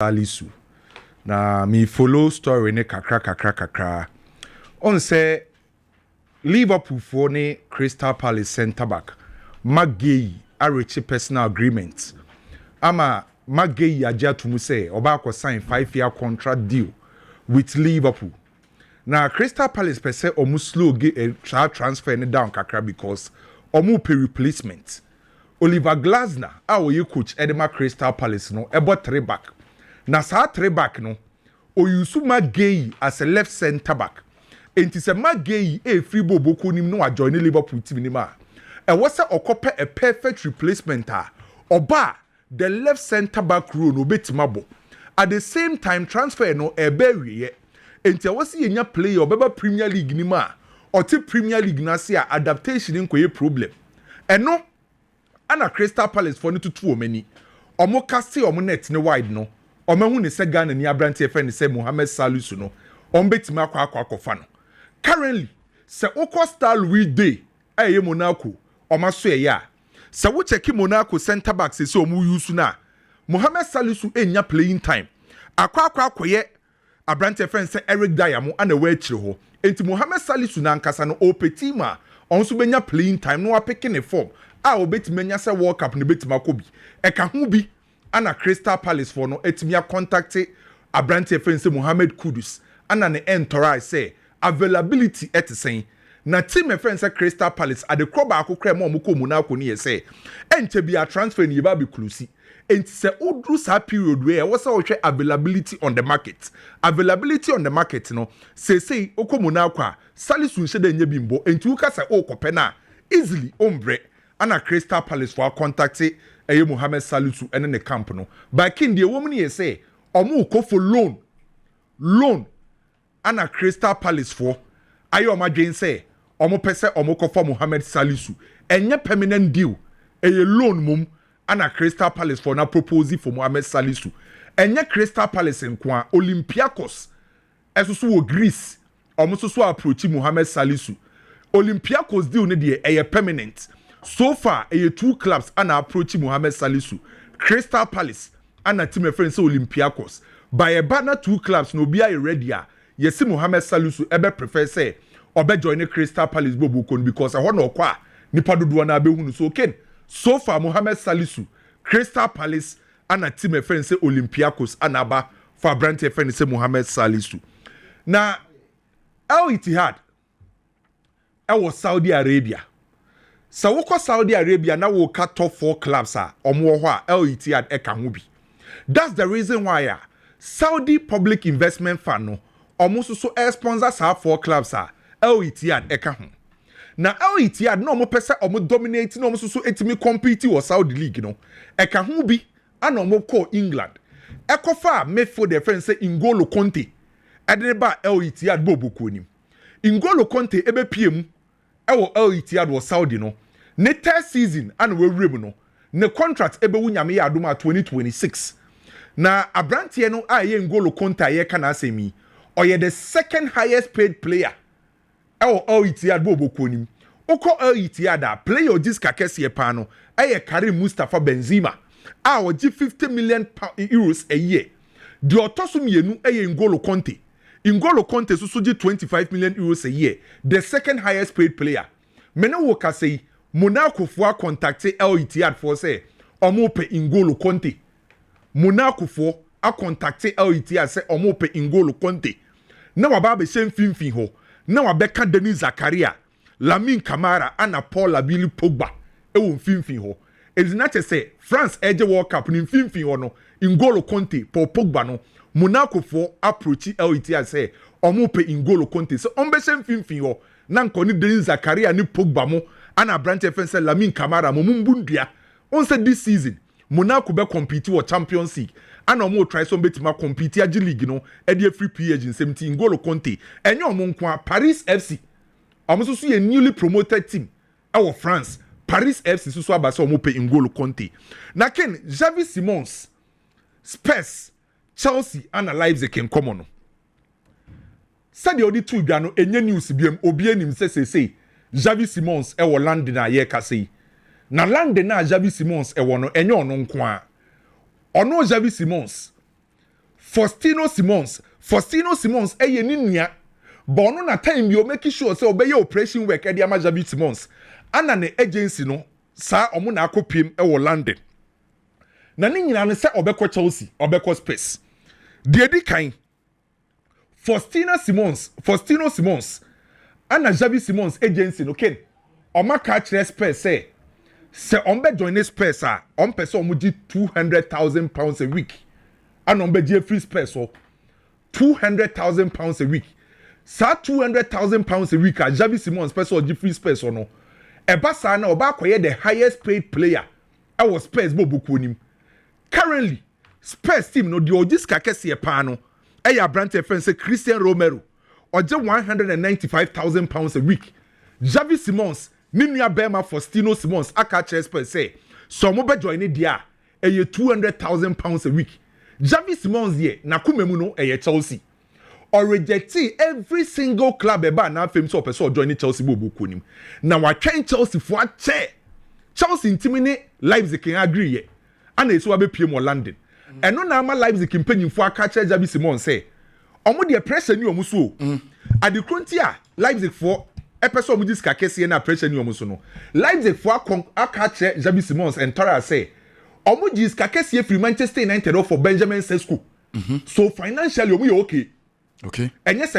Salisu. Na me follow story ne kakra. On say Liverpool for ne Crystal Palace centre back. Magay Arechi personal agreement. Ama Magay ajatumu say Obako sign 5-year contract deal with Liverpool. Now Crystal Palace per se omu slow transfer ne down kakra because omu pay replacement. Oliver Glasner, our coach Edema Crystal Palace no about 3 back. Na sa 3 back no oyusu Magay as a left centre back. Enti se Magay free bobo nim no join Liverpool team ni ma. E was okope a perfect replacement oba the left centre back role no betimabo. At the same time transfer no e be enti was yenya player obeba Premier League ni ma or ti Premier League na se adaptation nkoye problem. Eno ana Crystal Palace for no to many. Omo kase omo net ne wide no. Omahu ne se Ghana ni abrante efe ne se Mohamed Salisu no. Ombetima akwa no. Currently, se oko star Louis Day eye Monaco. Oma so ya. Se wo check Monaco center back se omu use na. Mohamed Salisu enya playing time. Akwa ye abrante efe se Eric Dyer mo ana we chire ho. Enti Mohamed Salisu na nkasa no opetima onso benya playing time no apeke ne form. A obetimenya se World Cup ne betima ko bi. Eka ho bi ana Crystal Palace for no etimia contacte abrante fense Mohamed Kudus ana ne entorai say availability etisen na team fense Crystal Palace ade kroba akokra mo mo ko Monaco ne say enche bia transfer ni ba be klusi enti se odru sa period where was say availability on the market no say oko Monaco Salisu nse de nya bimbo enti uka say okope na easily ombre ana Crystal Palace for contacte eye Mohamed Salisu ene ne camp no by king the woman ye say omu ko for loan ana Crystal Palace for ayo madwen say omu pese omu ko for Mohamed Salisu enye permanent deal eye loan mum ana Crystal Palace for na propose for Mohamed Salisu enye Crystal Palace nko Olympiacos esusu wo Greece omu so approach Mohamed Salisu Olympiacos deal ne de eye permanent. So far, 2 clubs are approaching Mohamed Salisu. Crystal Palace and a team of friends Olympiacos. By a banner 2 clubs no be ready. Yes, Mohamed Salisu ebe prefer say obe join Crystal Palace bobukon because I want kwa nipa dodo na be hunu so okay. So far Mohamed Salisu, Crystal Palace and a team of friends Olympiacos anaba for brand friends Mohamed Salisu. Now Al Ittihad was Saudi Arabia. So woko Saudi Arabia na wo ka top 4 clubs omo ho a El Ittihad eka ho bi. That's the reason why Saudi Public Investment Fund no omo so sponsors 4 clubs El Ittihad eka ho. Na El Ittihad no omo pese omo dominate no omo so etimi compete wo Saudi League no. Eka ho bi ana omo call England. Ekofa midfield the friend say N'Golo Kante. Edeba El Ittihad bobuko nim. N'Golo Kante ebe piem ewo El Ittihad was Saudi no. Ne 3rd season and we rib no. Ne contract ebe wunyame ya aduma 2026. Na abrantie no aye N'Golo Kante ye kana asemi. Oye the 2nd highest paid player. Ewo El Ittihad bobo konim. Oko El Ittihad player ojis kakese pa no. Aye Karim Mustafa Benzema. Oji 50 million euros a year. Di otoso mienu aye N'Golo Kante. N'Golo Kante susuji 25 million euros a year. The 2nd highest paid player. Mena woka say Monaco for contacte El Ittihad for say omo pe N'Golo Kante. Monaco for a contacte El Ittihad say omo pe N'Golo Kante. Na waba be same finfin ho. Na wabeka Denis Zakaria, Lamine Camara ana Paul Labili Pogba. E won finfin ho. It's not to say France Edge World Cup ni finfin ho no. N'Golo Kante Paul Pogba no. Monaco for approach El Ittihad say omo pe N'Golo Kante. So on be same finfin ho. Na nkoni Denis Zakaria ni Pogba mo ana brand fense Lamine Camara mo mumbundia. On say this season Monaco be compete with Champions League. Ana omo try so betima compete agi league no e dey free PH in 17 N'Golo Kante. Enye omo nkwa Paris FC. Omo so ye newly promoted team our France. Paris FC so abasa omo pe N'Golo Kante. Na ken Xavi Simons, Spurs, Chelsea ana Leipzig ken common no. Sadi odi tu bia no enye news biem obi anim say Xavi Simons e wo London na ye ka sei. Na London na Xavi Simons e wo no enye ono nko a. Ono Xavi Simons Faustino Simons eye ni nua bono na time bi o make sure say obey operation work e dia ma Javi Simons ana ne agency no sa omo na akopiem e wo London na ne nyina ne say obekọ Chelsea obekọ Spurs de di kan Faustino Simons ana Javi Simons agency no ken oma ka kire Spurs say ombe join Spurs a ompese omuji £200,000 a week ana ombe je free Spurs so £200,000 a week. Sa £200,000 a week a Javi Simons Spurs or free Spurs or no. Eba sa na oba akoye the highest paid player. I was Spurs bobuku nim. Currently, Spurs team no the ogis kakese pa no. Eya brand friend say Christian Romero oje £195,000 a week. Javi Simons Nimia Bema Faustino Simons aka kire Spurs say so mo be join dia eye £200,000 a week. Javi Simons ye na kumemu no eye Chelsea or reject every single club eba na fame so person join Chelsea bobu kunim na wa twen Chelsea for che Chelsea ntimini Leipzig can agree ye ana eso abepie mo London eno na ama Leipzig mpanyimfo aka kire Javi Simons say omo de pressure ni omo so ade krontia Leipzig for epeso omo dis kakese na pressure ni omo so no Leipzig for aka kire Javi Simons entire say omo jis kakese free Manchester United for Benjamin Sesko so financially omo okay and yes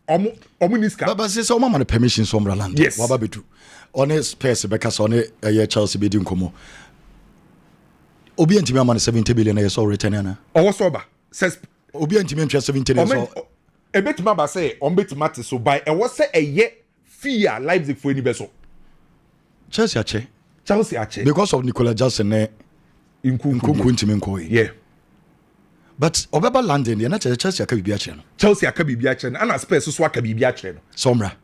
omo niska baba say omo man permission so mra land yes. Waba betu on Spurs because on Chelsea be din komo obi antimi man 70 billion na so return na owo so ba says obi antimi ntwa 70 na so ebetima ba say on betima te so by e wo say eye fear Leipzig for any beso Chelsea ache because of Nicola Jackson Nkunku ntimi nkoyi yeah. But Obaba London, you're not Chelsea aka bibia kire no. Chelsea aka bibia kire no, and Spurs so aka bibia kire no. Sombra.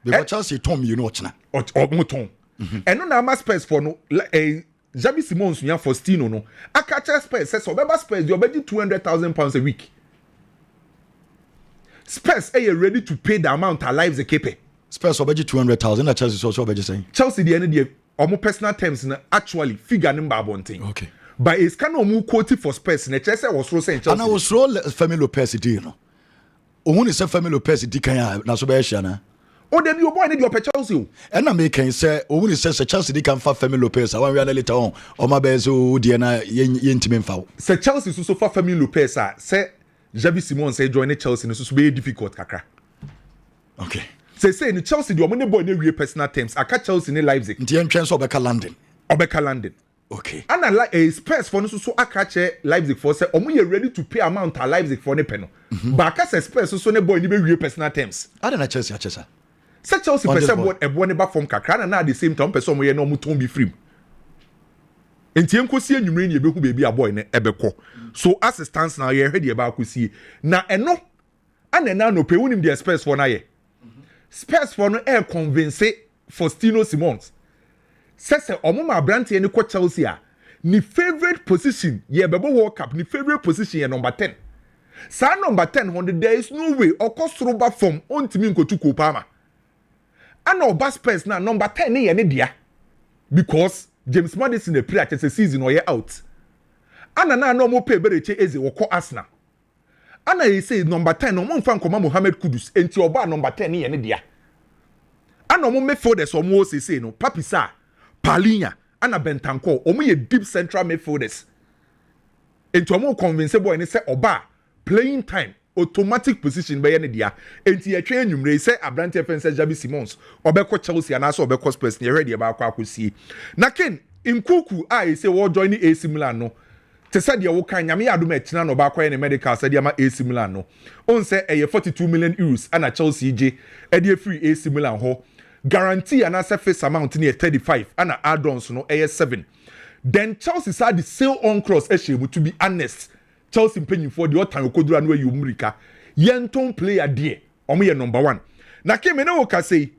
Because Chelsea tom you know ochna. Omo tom. Eno na ama Spurs for no Javi Simons nya Faustino no. Aka kire Spurs says Obaba Spurs dey obedi £200,000 a week. Spurs are ready to pay the amount our lives a kepe. Spurs obedi 200,000 na Chelsea so obedi saying. Chelsea the end dey omo personal terms na actually figure number abonting. Okay. But it's kind of more quoted for Spurs. And Chelsea was through Chelsea. And I was through Femi Lopez, you know. Only say Femi Lopez, Dikaya, na so be shana. Oh, then your boy need your Chelsea. And I make can say, only says Chelsea they can find Femi Lopez. I want to later on. O my bezo Diana yentimen foul. Say Chelsea so far Femi Lopez. Say Javi Simons say join Chelsea. So be difficult, kakra. Okay. Say in Chelsea the money boy need real personal terms. I catch Chelsea in Leipzig. Nti chance Obeka London. Okay. And I like a Spurs for no so akache Leipzig for say omo you ready to pay amount to Leipzig for ne pen. But aka Spurs so ne boy ni be real personal terms. I don't Chelsea achesa. Say Chelsea person what ebo ne back from kakra na at the same time person mo ye no mo ton be free. Enti enkosi anwumre ni ebehu bebi a boy ne ebekọ. So as it stands now ye ready eba akosi. Na eno ana na no pe wonim the Spurs for na ye. Spurs for no e convince Faustino Simons. Sese omuma brante ni ko Chelsea a ni favorite position ye bebo World Cup ni favorite position ye number 10. Sa number 10 on there is no way okosoro ba form ontimi nkotu kopama. Ana oba Spurs na number 10 ni ye ne dia because James Maddison e play at the season or ye out. Ana na mo pay bereche eze woko Arsenal. Ana ye say number 10 no mo mfa nkoma Mohamed Kudus enti oba number 10 ni ye ne dia. Ana mo me for the so mo say no Papisa Palinya ana Bentancur omo ye deep central midfielders enti omo convince boy ni say oba playing time automatic position be ye ne dia enti ye twen anwumre say abrante fense Javi Simons obekọ Chelsea na so obekọ Spurs ne ready ba akọ akosie na ken Nkunku a say wo join AC Milan no te say de wo kan nyame adom atina no ba akọ ne medical say de ma AC Milan no on say e €42 million ana Chelsea je e de free AC Milan ho guarantee and face amount near 35 and add-ons no 7. Then Chelsea said the sale on cross to be honest. Chelsea paying for the time kodura no you mrika. Yenton player there. Omo ye number 1. Na keme na woka say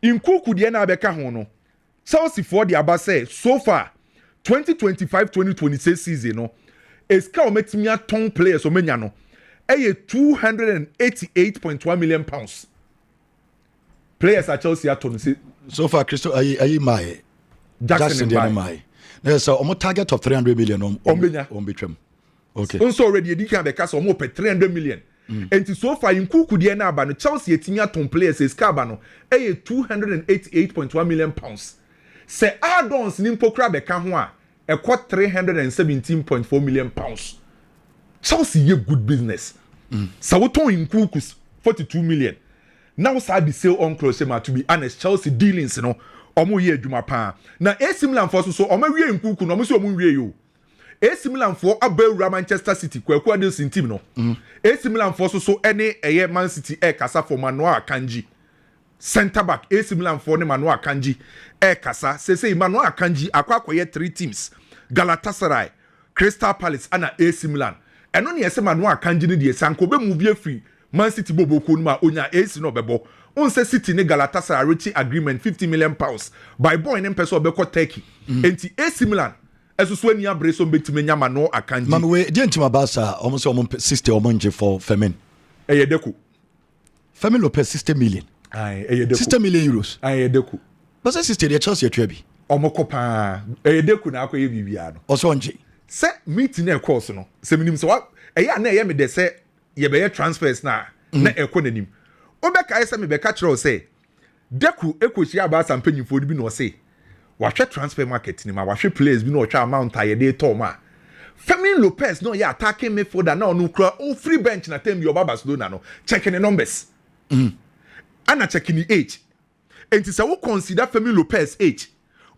Nkunku de na abeka ho no. Chelsea for the aba say so far 2025-2026 season no. Eska ometimi aton players omenya no. £288.1 million. Players at Chelsea at Tony. So far, Crystal, are my Jackson my. There's a target of 300 million on between. Okay. Also already edi kan be ka so mo pe 300 million. And so far in Kuku de na aba no Chelsea etimi aton players e ska aba no 288.1 million pounds. Se add-ons ni mpokra be ka ho a e 317.4 million pounds. Chelsea ye good business. So we ton in Kuku 42 million. Now sa the sale on close to be honest Chelsea dealings no omo ye adwuma pa. Na AC Milan for so omo wie in Kuku no omo so omo wie yo. AC Milan for abawura Manchester City kwaku Adelson team no. AC Milan for so any Man City kasa for Manuel Akanji. Center back AC Milan for ne Manuel Akanji kasa say Manuel Akanji akwakoye 3 teams. Galatasaray, Crystal Palace and AC Milan. Eno ne yese Manuel Akanji ne de sanko be move free Man City bobo ko ma onya AC no bebo. On say City ne Galatasaray reaching agreement 50 million pounds by boy ne person be ko Turkey. Enti AC Milan esusu ani abreso betime nyama no Akanji. Mama we dey ntima Barca almost 60 omonje for Femin. Deku. Femin Lopez 60 million. Aye, Deku. 60 million euros. Aye, Deku. But say 60 dey Chelsea atwa bi. Omoko pa. Deku na akoye bibia no. Also onje. Se meeting e course no. Se minim se wa na me de se ye be transfers na ekọ nanim. Obeka ese me be ka kire o se Deku ekochi Barca mpanyimfo bi no se wahwe transfer market ni ma wahwe players bi no otwa amount aye dey to ma Fermin Lopez no ya attacking midfielder na onu kura on free bench na time your Barcelona no checking the numbers ana checking the age enti say we consider Fermin Lopez age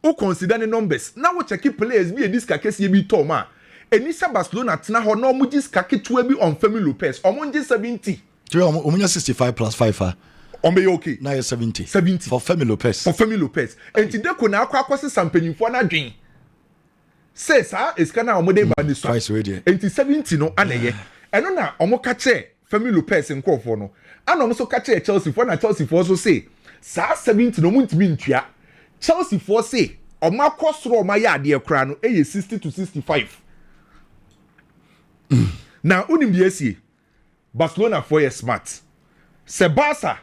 we consider the numbers na we check players bi edis kakese bi to ma eni sa Barcelona tena ho na omugis kaketua bi on Fermin Lopez omonje 70 omunya 65 plus 5 Ombe okay. Now you're 70. 70. For Femi Lopez. For Femi Lopez. And today kuna akwase sampanyimfo na dwen. Say sa eskana omode ba ni so. Twice already. And 70 no aneye. Eno na omo ka che Femi Lopez nkofo no. Ana omo so ka che Chelsea for na Chelsea for so say sa 70 no muntimi ntua. Chelsea for say omo akosoro omo ya ade kra no 60 to 65. Na unim de asie. Barcelona for ye smart. Se Barca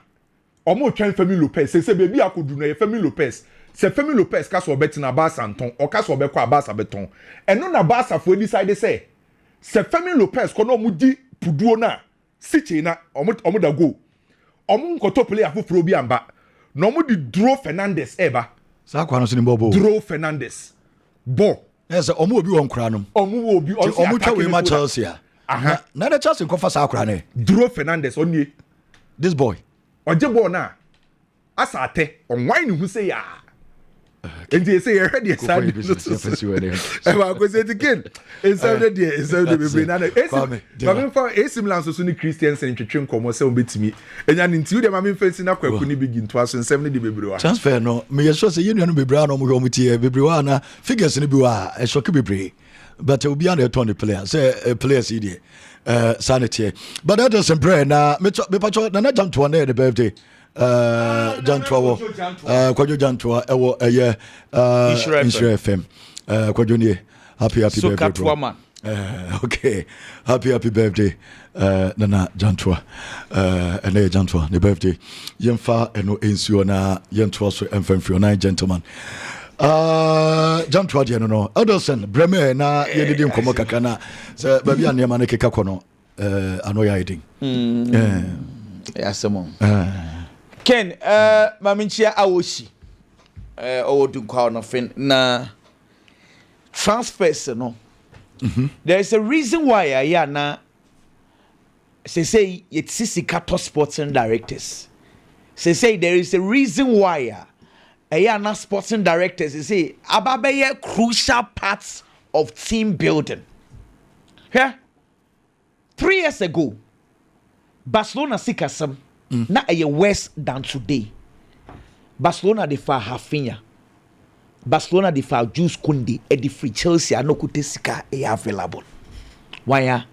omo twan Femi Lopez se baby akodu na Femi Lopez se Femi Lopez ka so obeti na Barca nton o ka so obekọ Barca beton eno na Barca for decide say se Femi Lopez ko no mudi puduo na siche na omo da go omo nkoto player afoforo bi amba na omo di Dro Fernandez eba sa kwa no so ni bobo Dro Fernandez bo yes omo obi won kra no omo obi on omo twa we ma Chelsea aha na the Chelsea ko fa sa kra ne Dro Fernandez onye this boy oje ball na asate on wine who say ya enti say you ready side e go say it again inside the baby na e for AC Milan so ni Christiansen twetwe nkomo say obetimi enya ni nti u de ma me fancy na kwaku ni bigi nto aso nsem ne de bebre wa transfer no me ye so say you no bebre na mo tie bebre wa na figures ni bi wa e shock bebre but obi an e turn the player say players here sanity but that doesn't pray na me pacho na jam to na the birthday Jantua Kwajo Jantua ewo eye Insure FM Kwajo nie happy birthday okay happy birthday nana Jantua ene Jantua the birthday yemfa eno ensuo na yentoa so emfamfio na gentleman Jantua de no Adelson Bremer na yedidi nkomo kaka na se ba bia ne ma ne keka kono anoya edin yasemon Ken, maminchia awoshi, owodunkwa no fin na transfers no. There is a reason why na say it's sisika sporting directors. Say there is a reason why na sporting directors say ababeye crucial parts of team building. Here, 3 years ago, Barcelona sikasam. Na a worse than today. Barcelona de fa Rafinha. Barcelona de fa Jules Koundé e di free Chelsea anokote sika e available. Why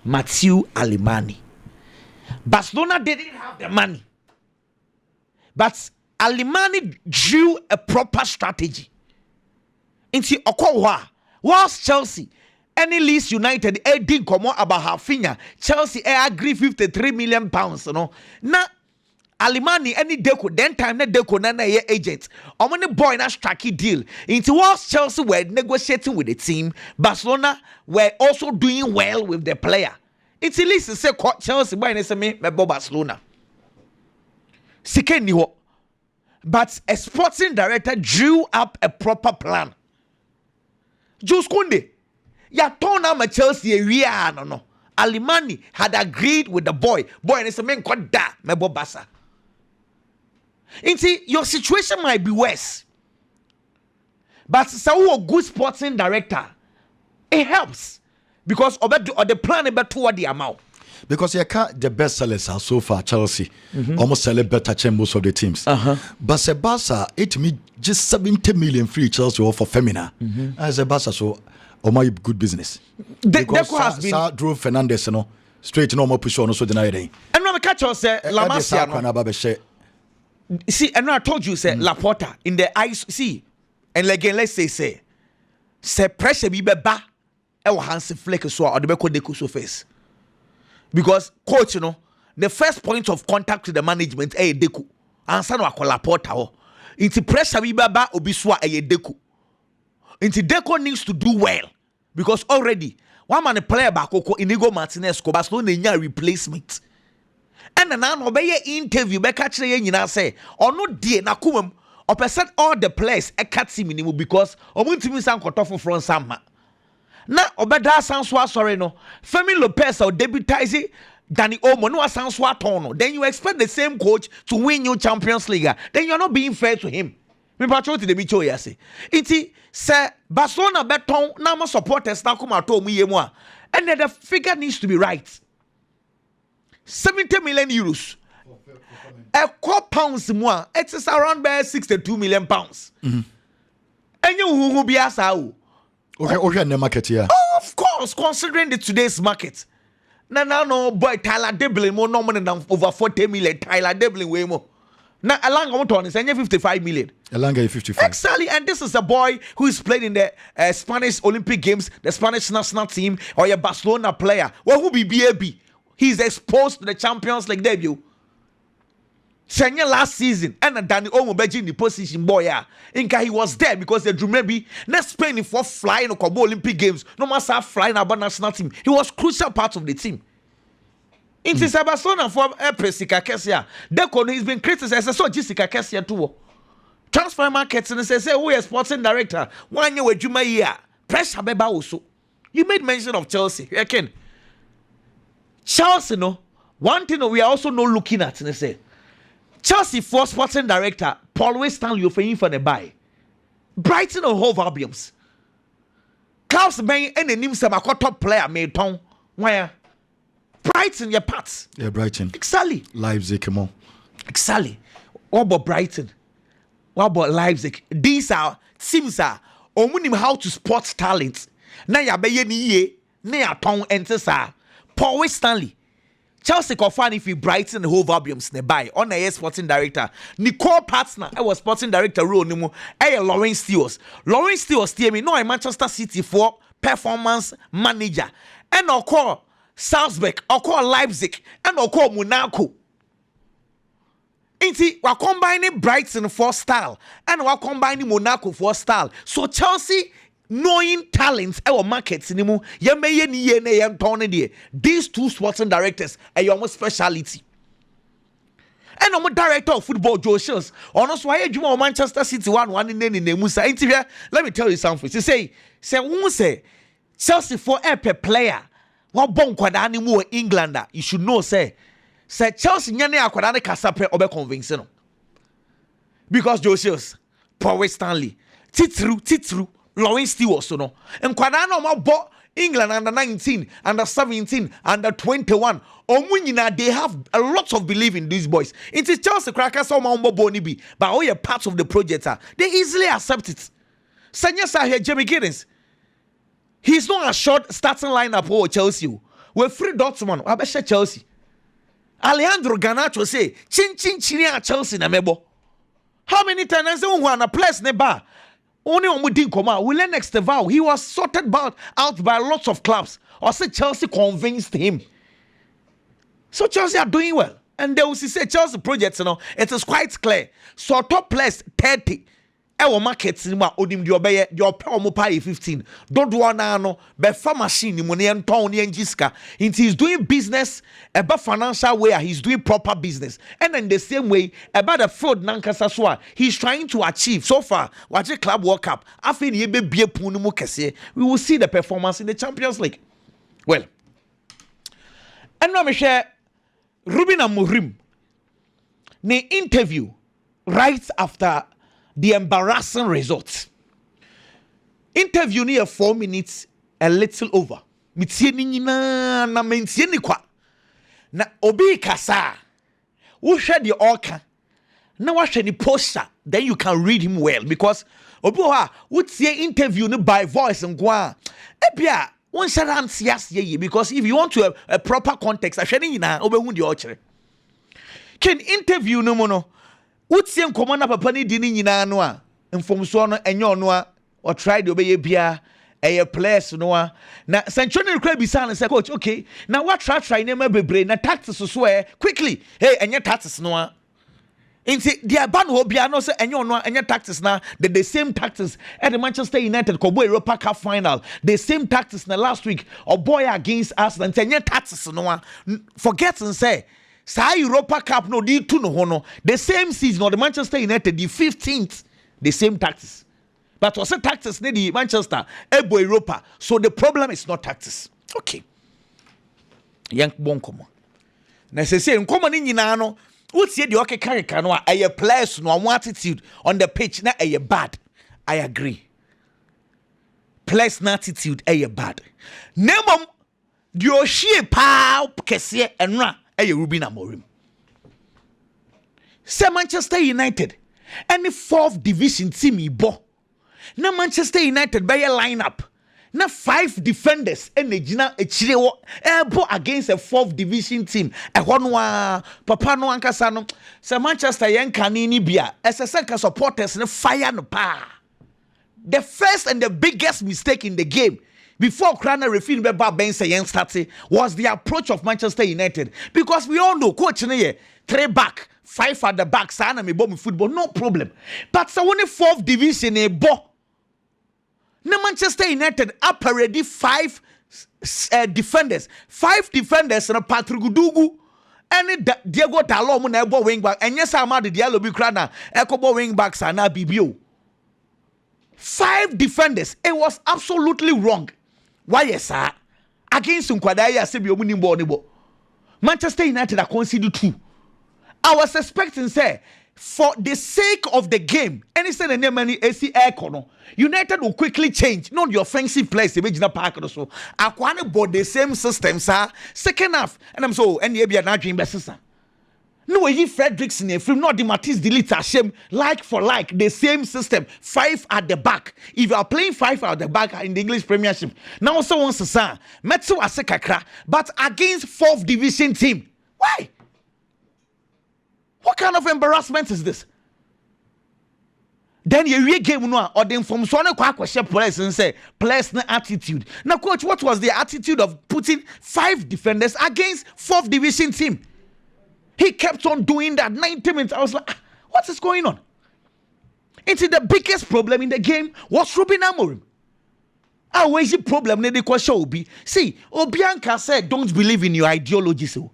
Mathieu Alemany. Barcelona didn't have the money. But Alemany drew a proper strategy. Into Okowa, whilst Chelsea any Leeds United didn't come out about Rafinha. Chelsea agree 53 million pounds. You know? Now, Alimani any Deco, then time na Deco na ye agent. Omani boy na strike deal. Into whilst Chelsea were negotiating with the team, Barcelona were also doing well with the player. It's at least say Chelsea boy na say me Barcelona. Sike ni ho. But a sporting director drew up a proper plan. Jules Koundé, ya turn out my Chelsea no. Alimani had agreed with the boy. Boy, and it's a man called Da Mebo Basa. And see, your situation might be worse. But so a good sporting director, it helps. Because of the plan about toward the amount. Because you can't the best sellers are so far Chelsea almost sell better than most of the teams. But Sebasa it me just 70 million free Chelsea for Femina. As Sebasa so my good business. Because has been drove Fernandez no straight no more push on so deny day. And when I catch us say La Masia no. See, and I told you say Laporta in the eyes see and again let's say pressure be ba e wo Hansi Flick so or the be ko so face. Because coach, the first point of contact with the management is Deku. Answer no akola porta ho. Inti pressure bi baba obiswa Deku. Inti Deku needs to do well because already one man player back Inigo Martinez ko Barcelona nya replacement. And now no be interview be catch ye nyina say ono die na kumam opesat all the players e cat minimum because omuntimi san kotofo from Samma. Na obeda sanso sorry no Femi Lopez or debutize Danny Olmo no sanso aton. Then you expect the same coach to win you Champions League. Then you're not being fair to him. Me patrol to the bicho yase. Iti say Barcelona beton na mo supporters na come ato mu yemu a. And then the figure needs to be right. 70 million euros. A core pounds more. It is around by 62 million pounds. And you who be asa o. Okay, in the market here. Oh, of course, considering the today's market. No, boy, Tyler Deblin more no money than over 40 million. Tyler Deblin way more. Now, Alanga Moton is 55 million. Alanga 55. Exactly, and this is a boy who is playing in the Spanish Olympic Games, the Spanish national team, or a Barcelona player. Well, who be BAB? He's exposed to the Champions League debut. Senya last season and Danny Olmo beji in the position boy inka he was there because the dream maybe next Spain for flying or Olympic Games no matter flying about national team he was crucial part of the team. In Barcelona for Jessica Kessia he's been criticized so Jessica Kessia too. Transfer markets and say we are sporting director 1 year with Juma year pressure beba also. You made mention of Chelsea again. Chelsea no one thing we are also not looking at and say Chelsea for sporting director Paul Westanley offering for the buy. Brighton or Hove Albions. Klaus Bain and the name some top player made town. Where Brighton your parts. Yeah, Brighton. Exactly. Leipzig, come on. Exactly. What about Brighton? What about Leipzig? These are teams are omunim how to spot talent. Na ya beye ni ye na ya town enter sa. Paul Westanley. Chelsea confirmed if he Brighton the whole Albions nearby on a sporting director. Nicole partner, I was sporting director role nimu. Lawrence Steele. Lawrence Steele me no Manchester City for performance manager. And I'll call Salzburg, I'll call Leipzig, and I'll call Monaco. Inti we're combining Brighton for style, and we're combining Monaco for style. So Chelsea knowing talents our markets anymore. These two sporting directors are your speciality. And I'm a director of football, Joe Shields. Honestly, why you want Manchester City 1-1 in the Musa interview? Let me tell you something. She say Chelsea for a player. What bon kwadani mu Englander? You should know say Chelsea nyane akwadani kasape obe convincing. Because Joe Shields, Paul Stanley, Titru. Lawrence Steele also no. And Kwadano ma bought England under 19, under 17, under 21. Omunyina, they have a lot of belief in these boys. It is Chelsea Crackers or Mambo Bonibi, but all your parts of the project they easily accept it. Sanya here, Jamie Giddens. He's not a short starting lineup for Chelsea. We're free Dortmund. I bet Chelsea. Alejandro Garnacho say, Chin Chelsea na mebo. How many times they want a place nearby? Only on Mudin Koma, William Nexteval, he was sorted out by lots of clubs. Or say Chelsea convinced him. So Chelsea are doing well. And they will say Chelsea projects, it is quite clear. So top players 30. Ewo markets ni ma odim di obeye di ope omo pay 15. Don't want no be fa machine ni mo ne nton ne ngiska. He's doing business about financial way, he's doing proper business. And in the same way about the fraud nankasa so he's trying to achieve. So far, watch the club World Cup. After ye be bie punu mu kese, we will see the performance in the Champions League. Well, and now me share Ruben Amorim ne interview right after the embarrassing results. Interview near 4 minutes, a little over. Mitie ni nyina na mentie ni kwa. Na obi kasa. Wo hwe the orca. Na wa hwe ni posture, then you can read him well because obi ha wo tie interview ni by voice nkwa. Ebia won sharan sias ye because if you want to have a proper context, ahwe ni nyina obehu the orchere. Ken interview no mo no wotie nkomo na papa ni di ni nyina no a mfomso no enye ono a or try the obeye bia a place no a na Sancho ni kra bisa na say coach okay na what try na ma bebre na tactics so quickly hey enye tactics no a inti dia ba no bia no say enye ono a enye tactics na the same tactics at the Manchester United Kobo Europa Cup final, the same tactics na last week or boy against Arsenal enye tactics no a forget and say Sa Europa Cup no di two no hono. The same season or the Manchester United the 15th, the same tactics. But was a tactics ne the Manchester Ebo Europa. So the problem is not tactics. Okay. Yank bon komo. Na se say nkomo ni nyina no, what's the okay character no a players no one attitude on the pitch na bad. I agree. Players na attitude bad. Nemom di ohie pa kese enra Ruben Amorim. Say Manchester United any 4th division team ibo. Na Manchester United by a lineup. Na 5 defenders enegina echire ebo against a 4th division team. Ehonwa papa no ankasa no. Say Manchester yenkani ni bia. SSK supporters ne fire no pa. The first and the biggest mistake in the game before Krana referee Beba Ben Sayen started was the approach of Manchester United. Because we all know, coach, 3 back, 5 at the back, sana me bomb football, no problem. But so when 4th division na Manchester United up already 5 defenders. 5 defenders na Patrick Gudugu and Diego Dalot na ebo wing back. And yes, Amadi Diallo bi Krana, ekobo wing back sana bibio. 5 defenders. It was absolutely wrong. Why yes, sir? Against Nkwadaya Sebi Omunimbo Nibo. Manchester United are conceded 2. I was expecting, say, for the sake of the game, any say the name any AC Aircon, United will quickly change. Not the offensive place, the original park or so. Aquana bought the same system, sir. Second half, and I'm so and you be not dream best, sir. No, ye Fredrickson, if not the Matisse delete Hashem, like for like, the same system, 5 at the back. If you are playing 5 at the back in the English Premiership, now someone says, sir, Metsu Asekakra, but against 4th division team. Why? What kind of embarrassment is this? Then you game no or the from so na kwa kwahye players and say players na attitude. Now coach, what was the attitude of putting 5 defenders against 4th division team? He kept on doing that 90 minutes. I was like, what is going on? It's the biggest problem in the game was Ruben Amorim. Where's the problem? See, Obianka said, don't believe in your ideology. So.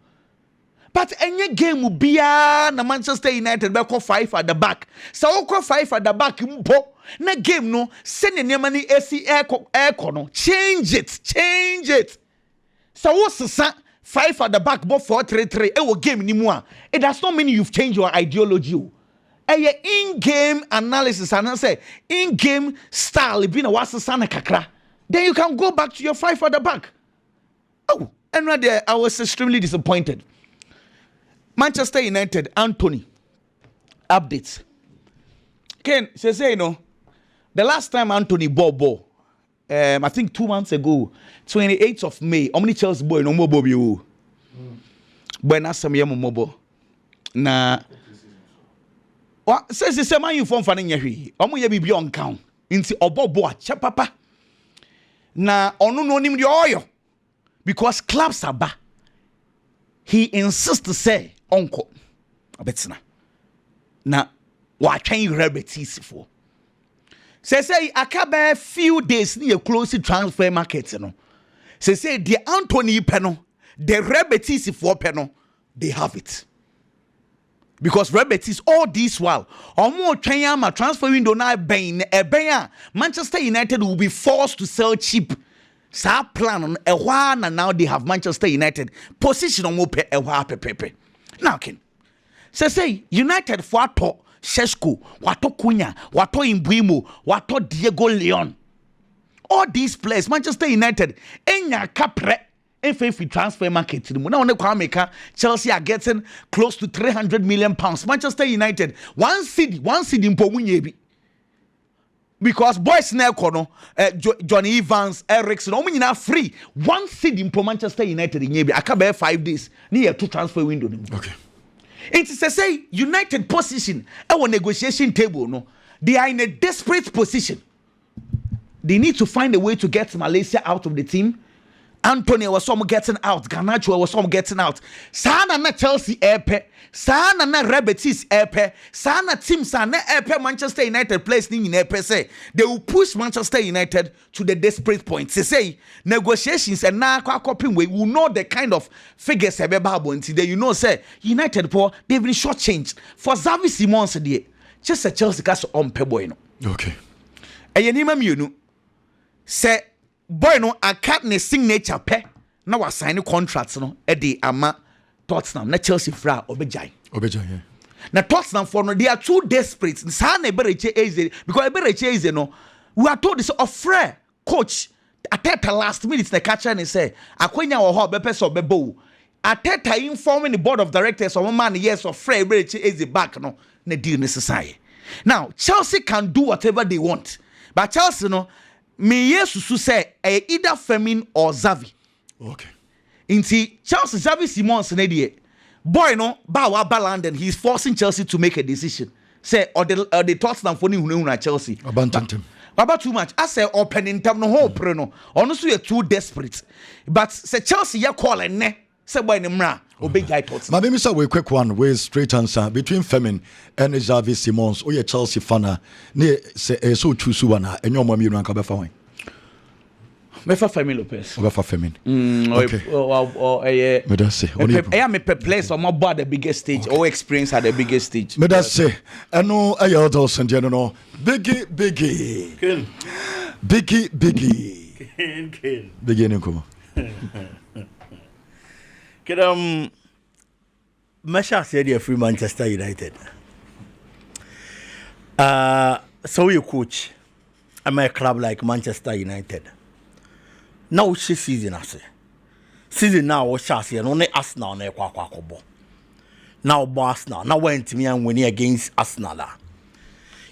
But any game will be na Manchester United back 5 at the back. So 5 at the back, na game no send the name any AC air change it. So what's the 5 at the back, but 4-3-3. It will game anymore. It does not mean you've changed your ideology. In-game analysis and I say in-game style. It been a what's the kakra. Then you can go back to your 5 at the back. Oh, and right there, I was extremely disappointed. Manchester United, Anthony, updates. Ken, say, the last time Anthony ball, I think 2 months ago, 28th of May, how many Chelsea boy no more Bobby? When I some yam mobile. Na what says the same man you form fanning yahi. Omo ye be on count. Inti obobo a papa. Na onu no nim the oil. Because clubs are ba. He insists to say onko obetena na watwen Rebetis for say akabe few days near close transfer market no say the Anthony Peno the Rebetis for Peno they have it because Rebetis all this while omo twen ma transfer window na ben Manchester United will be forced to sell cheap. Sa plan on a while and now they have Manchester United position on mope a while pepe. Now Ken say United for to Sheshko, wato Cunha, wato Imbuimo, wato Diego Leon. All these players, Manchester United, enya capre FFP transfer market. Now on Chelsea are getting close to £300 million. Manchester United, one city in Pomunyebi. Because boys now kono Johnny Evans, Ericsson, all now free. One seed in Manchester United in Yebi. I can bear 5 days near 2 transfer window. Okay. It is to say United position our negotiation table. No, they are in a desperate position. They need to find a way to get Malaysia out of the team. Antonio was some getting out. Garnacho was some getting out. Sana na Chelsea airpe. Sana na Rebetis airpe. Sana team sana airpe Manchester United place in airpe say they will push Manchester United to the desperate point. They say negotiations and now coping we will know the kind of figures have about today. You know say United poor they've been shortchanged for Xavi Simons there. Just a Chelsea cast on peboy no. Okay. Ayenima you know say boy no aka ne signature pe na wa sign contracts no e dey ama Tottenham na Chelsea fra obejai yeah. na Tottenham for no they are too desperate sa na Eberechi Eze because Eberechi Eze no we are told this offer coach Ateta last minute na catch and say akwenya wo ho be person obebo Ateta informing the board of directors of man yes of Fred Eberechi Eze back no na deal necessary. Now Chelsea can do whatever they want but Chelsea no me yesu say either Firmino or Xavi. Okay. Inti Chelsea Xavi Simons na die boy no ba wa London he's forcing Chelsea to make a decision. Say or the Tottenham for ni hunu Chelsea. Abandontem. About too much. I say opening time no hope no. Honestly, you're too desperate. But say Chelsea you call and ne say boy no mra obey guy Tottenham. Maybe say we quick one with straight answer between Firmino and Xavi Simons. Oh yeah, Chelsea fan ne say so choose one and your mom you rank be fine. Mefa Firmino Lopez. Mefa Firmino. Okay. Me da say. I am a place on my board the biggest stage or experience at the biggest stage. Me da say. I know I also no. Biggie. Ken. Biggie. Ken. Biggie ni kuma. Ken Masha said you're free Manchester United. So you coach. I'm a club like Manchester United. Now she season ase. Season now we shall see no Arsenal na kwa. Now Arsenal. Now went me and winning against Arsenal.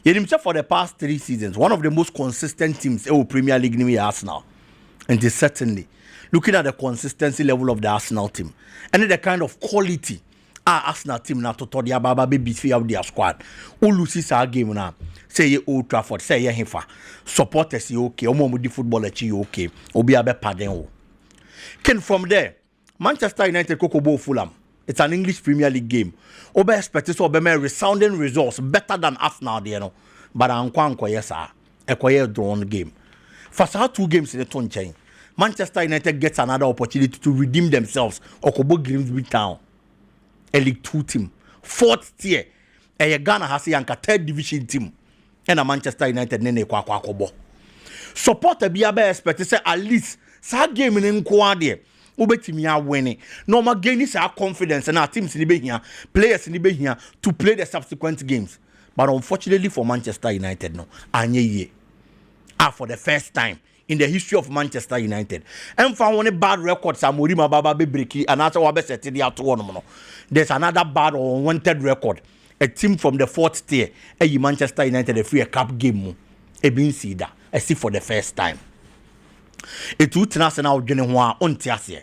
For the past 3 seasons, one of the most consistent teams in the Premier League is Arsenal. And it's certainly looking at the consistency level of the Arsenal team and the kind of quality our Arsenal team now to the Ababa baby out their squad. Who loses our game now? Say ye Old Trafford, say ye Hefa. Supporters you okay, Omo di football you okay. Obi abe pardon. Ken from there, Manchester United Kokobo Fulham. It's an English Premier League game. Obe expect so obe resounding results better than Arsenal there no. But ankwa yes sir. Ekoye drawn game. For 2 games in the turn chain. Manchester United gets another opportunity to redeem themselves. Okobo Grimsby Town. A League 2 team. 4th tier. A Ghana has a 3rd division team. And a Manchester United nene kwa kobo. Supporter be abe expect say at least sa game in nkwade obetimi a winning. Normal gain is our confidence and our teams in the here, players in the here to play the subsequent games. But unfortunately for Manchester United no anye ye. For the first time in the history of Manchester United. And for one bad record Samorima Baba be breaki and after wabe set the out one. There's another bad or unwanted record. A team from the 4th tier, a Manchester United a free cup game. A bin see that. I see for the first time. It would national general on Tiasia.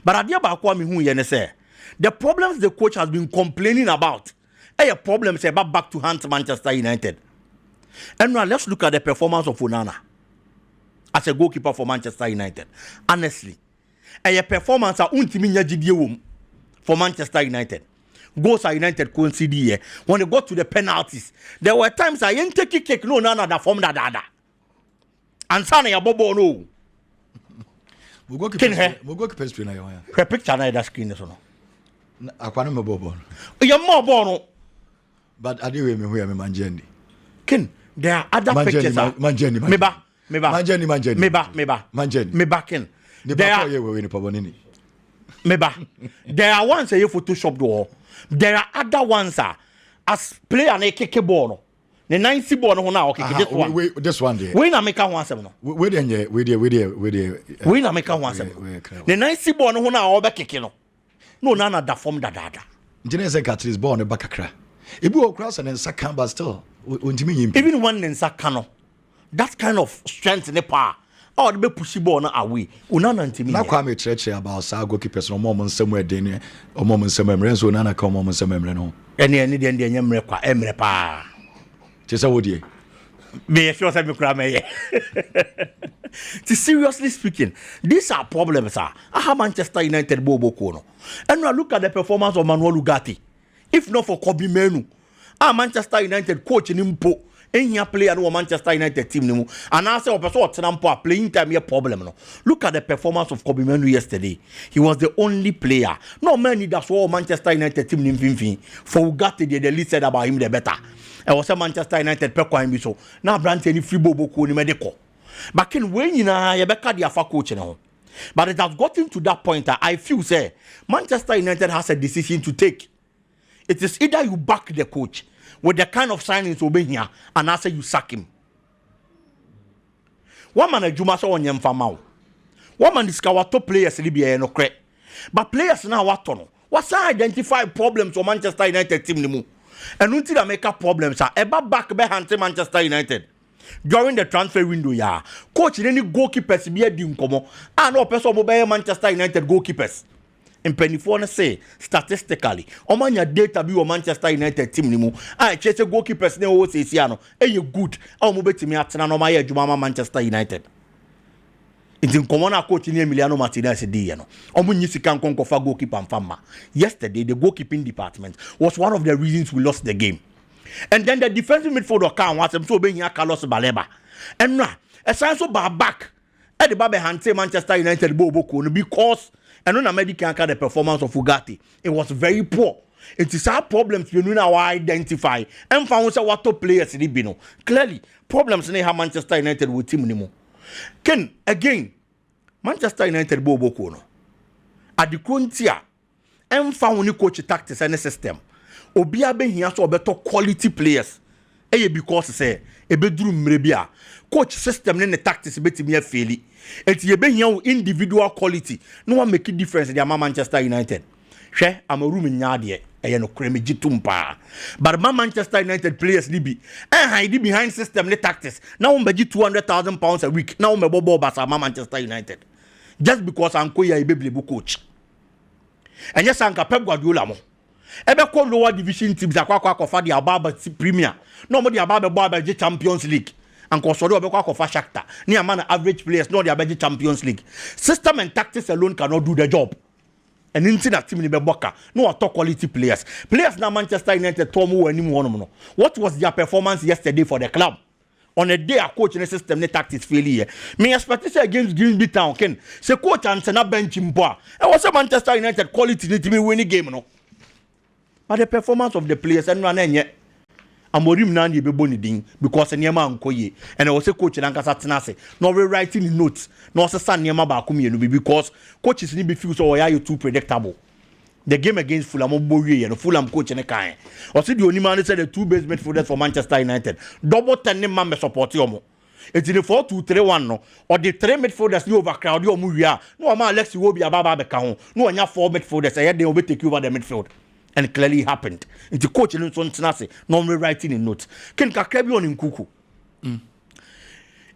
But I dear Bakwami who you say the problems the coach has been complaining about. A problem say back to hand Manchester United. And now let's look at the performance of Onana as a goalkeeper for Manchester United. Honestly, a performance for Manchester United. goals are United conceded here. When they got to the penalties, there were times I ain't take kick no none other from that. And Sana ya bobo no. We'll go keep pastry na yo. Her picture na that screen so no. Akwana me bobo. You more bono. But I do me who am manjendi. Ken, there are other pictures. Manjendi. Meba. Manjendi. Meba Ken. There are we ni Meba. There are ones you Photoshop do. There are other ones as player na kick ball no. The 90 ball no na kick this one. This one there. We na make one seven no. We there. We na make one seven. The 90 ball no na oba kick no. No na da form da. Njene say Catrice ball ne bakakra. Ebi okra se ne nsa but still ontimi yimpi. Even one nsa kan no. That kind of strength in the power. Oh, the be pushy ball na away. Unana ntimi. Na kwa me treche about sa goalkeepers no mo nsem we den ne o mo nsem emre so unana ka mo nsem emre no. Ene de emre kwa emre pa. Chesa wodie. Me sure say me kura me. Seriously speaking, these are problems sir. Aha Manchester United bobo ko no. And now look at the performance of Manuel Ugarte. If not for Kobe Menu, Manchester United coach ni mpo enya player no Manchester United team ni mu and I say opeso otena mpo playing time here problem no. Look at the performance of Kobe Menu yesterday. He was the only player. No many that's all Manchester United team ni mfimfin. For Ugarte the least said about him the better. I was a Manchester United pe kwa so. Na brand any free bobo ko ni mediko. But ken when you na ye beka dia fa coach no. But it has gotten to that point I feel say Manchester United has a decision to take. It is either you back the coach with the kind of signings obey here and I say you sack him. One man a Juma so on yem famao. One man is our top players Libya no cre. But players now what no? What's identify problems for Manchester United team nimu? And until they make up problems are ever back behind Manchester United. During the transfer window, yeah. Coach any goalkeepers be a dim como. I know person mobile Manchester United goalkeepers. In Pennyphone say statistically, omanya data be o Manchester United team ni mu. I chese goalkeepers ne o say siano. You good. O mo betimi atena no maye adwuma Manchester United. Intin common coach ni Emiliano Martinez dey no. Omo nyi sika nkonkofa goalkeeper mfama. Yesterday the goalkeeping department was one of the reasons we lost the game. And then the defensive midfielder can was so be here Carlos Baleba. And now, so back at the Babe Hante Manchester United Bobo because and on American the performance of Ugarte, it was very poor. It is our problems you know identify and found what top players in Ibino. Clearly, problems in Manchester United with team anymore. Ken again, Manchester United Bobo Kono at the Quintia and found new coach tactics and system. Obia be here so better quality players. Because say a bedroom rebia coach system and the tactics betimi faili. Et ye be here individual quality. No one make a difference in the Manchester United. She am a room in yardie. No creme jitumpa. But Manchester United players libi. Hide behind system the tactics. Now be £200,000 a week. Now me bobo basa Manchester United. Just because Anko ya ibe coach. And yes, Anka Pep Guardiola mo. Ebe ko lower division teams akwa kofa di ababa premier. No mo di ababa boy be Champions League. And kosoro obe kwa kofa Shakhtar. Ni amana average players no di abeji Champions League. System and tactics alone cannot do the job. And into that team ni be boka. No top quality players. Players na Manchester United tomu animu hono no. What was their performance yesterday for the club? On a day a coach in the system ne tactics failure. Me expectation against Grimsby Town ken. Se coach and na bench mboa. E was a Manchester United quality ni team win game no. But the performance of the players and run enye amorim na be boni din because niema ankoye and I was a coach na nkasa tenase no rewriting in notes no se san niema ba akomienu because coaches ni be feel so you too predictable. The game against Fulham Obowie and Fulham coach ne kan o se the onima said the two base midfielders for Manchester United double 10 man support yomo. It's in the 4-2-3-1 no or the three midfielders ni overcrowd yomo wia no ma Alex Iwobi ababa be ka ho no anya four midfielders e dey over take over the midfield. And clearly happened. It's the coach in Sontinase, normally writing in notes. Ken Kakebi on Nkuku.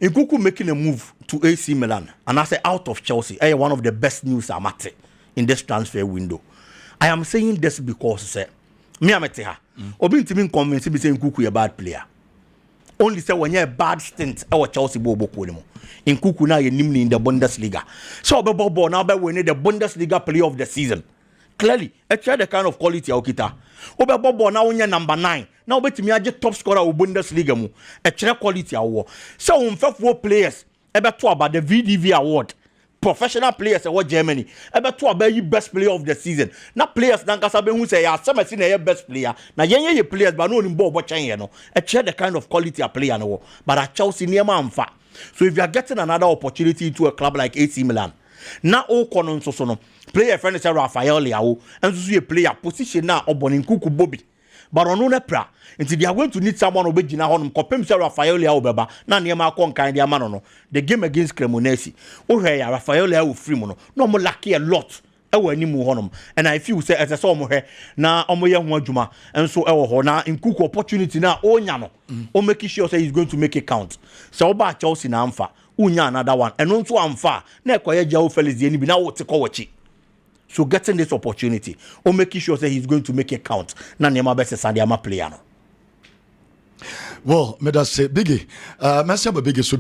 Nkuku making a move to AC Milan. And I say out of Chelsea. One of the best news I'm at in this transfer window. I am saying this because say me ameteha. Obi ntimi convince me say Nkuku a bad player. Only say when you a bad stint our Chelsea bobo ko mo. Nkuku na ye nimni in the Bundesliga. So obe bobo now be winning the Bundesliga player of the season. clearly ɛkyerɛ the kind of quality a okita wobɛbɔ ball na wonyɛ number 9 na wobɛtumi agye top scorer wɔ Bundesliga mu ɛkyerɛ quality a wɔ sɛ wo mfɛfoɔ players ɛbɛto aba the VDV award professional players ɛwɔ Germany ɛbɛto aba yi best player of the season na players nankasa bɛhu sɛ yɛ asɛm asi na ɛyɛ best player na yɛnyɛ yɛ players ba na onim ball bɔkyɛn yɛ no ɛkyerɛ the kind of quality a player no wɔ but at Chelsea nneɛma amfa so if you are getting another opportunity to a club like AC Milan na o kono nso so no player friend say Rafael Leao enso so ye player position na oboni nkuku Bobby but ono na pra until they are going to need someone obegina honum kopem say Rafael Leao beba na niema akon kan dia ma no the game against Cremonese o hwe ya Rafael Leao free mu no mo lack a lot ewo animu honum and I feel say ese so mo hwe na omo ye ho adwuma enso ewo ho na nkuku opportunity na onya no o make sure say he's going to make it count so oba Chelsea na amfa unya another one and nso amfa na ekoye Joao Felix die ni bi na wo te ko wachi so getting this opportunity o make sure say he's going to make it count na niema be se sadia ma player no well me da say biggie me say biggie so